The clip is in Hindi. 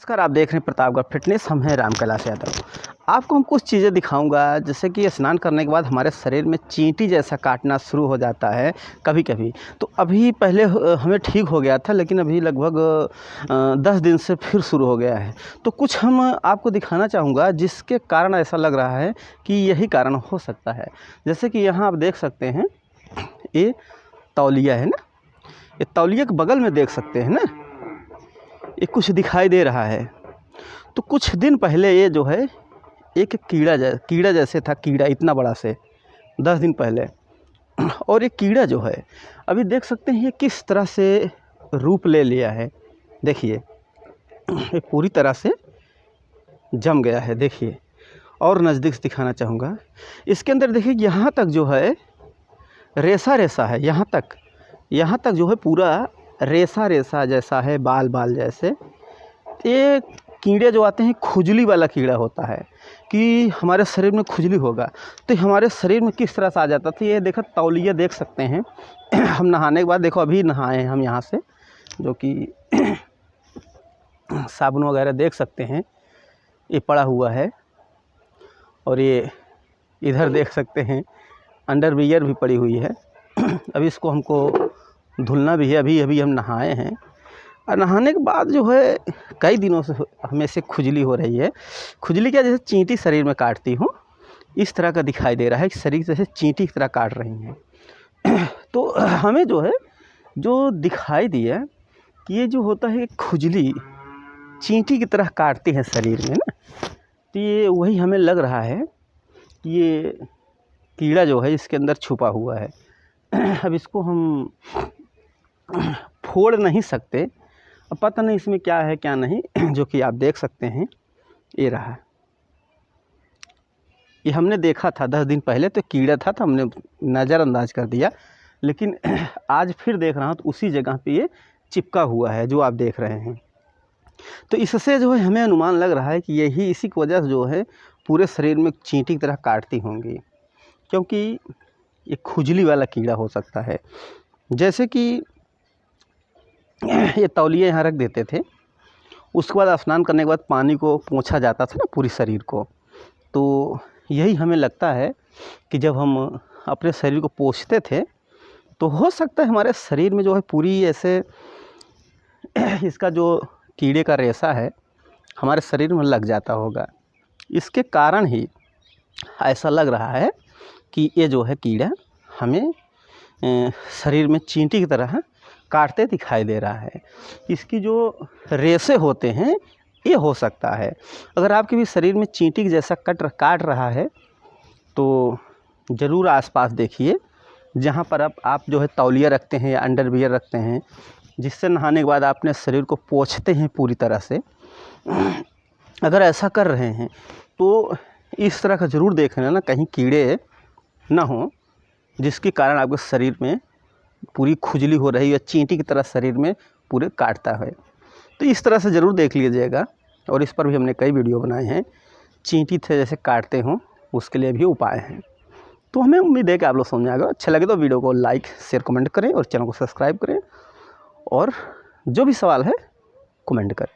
नमस्कार, आप देख रहे हैं प्रतापगढ़ फिटनेस। हम हैं राम कैलाश यादव। आपको हम कुछ चीज़ें दिखाऊंगा, जैसे कि स्नान करने के बाद हमारे शरीर में चींटी जैसा काटना शुरू हो जाता है कभी कभी। तो अभी पहले हमें ठीक हो गया था, लेकिन अभी लगभग 10 दिन से फिर शुरू हो गया है। तो कुछ हम आपको दिखाना चाहूँगा जिसके कारण ऐसा लग रहा है कि यही कारण हो सकता है। जैसे कि यहाँ आप देख सकते हैं, ये तौलिया है ना, ये तौलिया के बगल में देख सकते हैं ना, ये कुछ दिखाई दे रहा है। तो कुछ दिन पहले ये जो है एक कीड़ा जैसे था, कीड़ा इतना बड़ा से 10 दिन पहले। और ये कीड़ा जो है अभी देख सकते हैं ये किस तरह से रूप ले लिया है। देखिए, ये पूरी तरह से जम गया है। देखिए, और नज़दीक से दिखाना चाहूँगा। इसके अंदर देखिए, यहाँ तक जो है रेसा रेसा है, यहाँ तक जो है पूरा रेसा रेसा जैसा है, बाल बाल जैसे। ये कीड़े जो आते हैं, खुजली वाला कीड़ा होता है कि हमारे शरीर में खुजली होगा, तो हमारे शरीर में किस तरह से आ जाता था। ये देखो तौलिया देख सकते हैं। हम नहाने के बाद, देखो अभी नहाए हैं हम यहाँ से, जो कि साबुन वगैरह देख सकते हैं ये पड़ा हुआ है। और ये इधर देख सकते हैं अंडरवियर भी पड़ी हुई है। अभी इसको हमको धुलना भी है। अभी हम नहाए हैं, और नहाने के बाद जो है कई दिनों से हमें से खुजली हो रही है। खुजली क्या, जैसे चींटी शरीर में काटती हूँ, इस तरह का दिखाई दे रहा है कि शरीर जैसे चींटी की तरह काट रही हैं। तो हमें जो है जो दिखाई दिया कि ये जो होता है खुजली चींटी की तरह काटती है शरीर में ना, तो ये वही हमें लग रहा है कि ये कीड़ा जो है इसके अंदर छुपा हुआ है। अब इसको हम फोड़ नहीं सकते, अब पता नहीं इसमें क्या है क्या नहीं। जो कि आप देख सकते हैं, ये रहा। ये हमने देखा था 10 दिन पहले, तो कीड़ा था तो हमने नज़रअंदाज कर दिया। लेकिन आज फिर देख रहा हूँ तो उसी जगह पे ये चिपका हुआ है जो आप देख रहे हैं। तो इससे जो है हमें अनुमान लग रहा है कि यही इसी की वजह से जो है पूरे शरीर में चींटी की तरह काटती होंगी, क्योंकि ये खुजली वाला कीड़ा हो सकता है। जैसे कि ये तौलिए यहाँ रख देते थे, उसके बाद स्नान करने के बाद पानी को पोंछा जाता था ना पूरी शरीर को। तो यही हमें लगता है कि जब हम अपने शरीर को पोंछते थे, तो हो सकता है हमारे शरीर में जो है पूरी ऐसे इसका जो कीड़े का रेशा है हमारे शरीर में लग जाता होगा। इसके कारण ही ऐसा लग रहा है कि ये जो है कीड़ा हमें शरीर में चींटी की तरह काटते दिखाई दे रहा है। इसकी जो रेशे होते हैं, ये हो सकता है। अगर आपके भी शरीर में चींटी के जैसा काट रहा है, तो ज़रूर आसपास देखिए, जहाँ पर आप जो है तौलिया रखते हैं या अंडरवियर रखते हैं, जिससे नहाने के बाद आपने शरीर को पोंछते हैं पूरी तरह से। अगर ऐसा कर रहे हैं तो इस तरह का ज़रूर देख लेना, कहीं कीड़े ना हो जिसके कारण आपके शरीर में पूरी खुजली हो रही है, चींटी की तरह शरीर में पूरे काटता है। तो इस तरह से ज़रूर देख लीजिएगा। और इस पर भी हमने कई वीडियो बनाए हैं, चींटी थे जैसे काटते हों, उसके लिए भी उपाय हैं। तो हमें उम्मीद है कि आप लोग समझ आएगा। अच्छा लगे तो वीडियो को लाइक शेयर कमेंट करें और चैनल को सब्सक्राइब करें, और जो भी सवाल है कमेंट करें।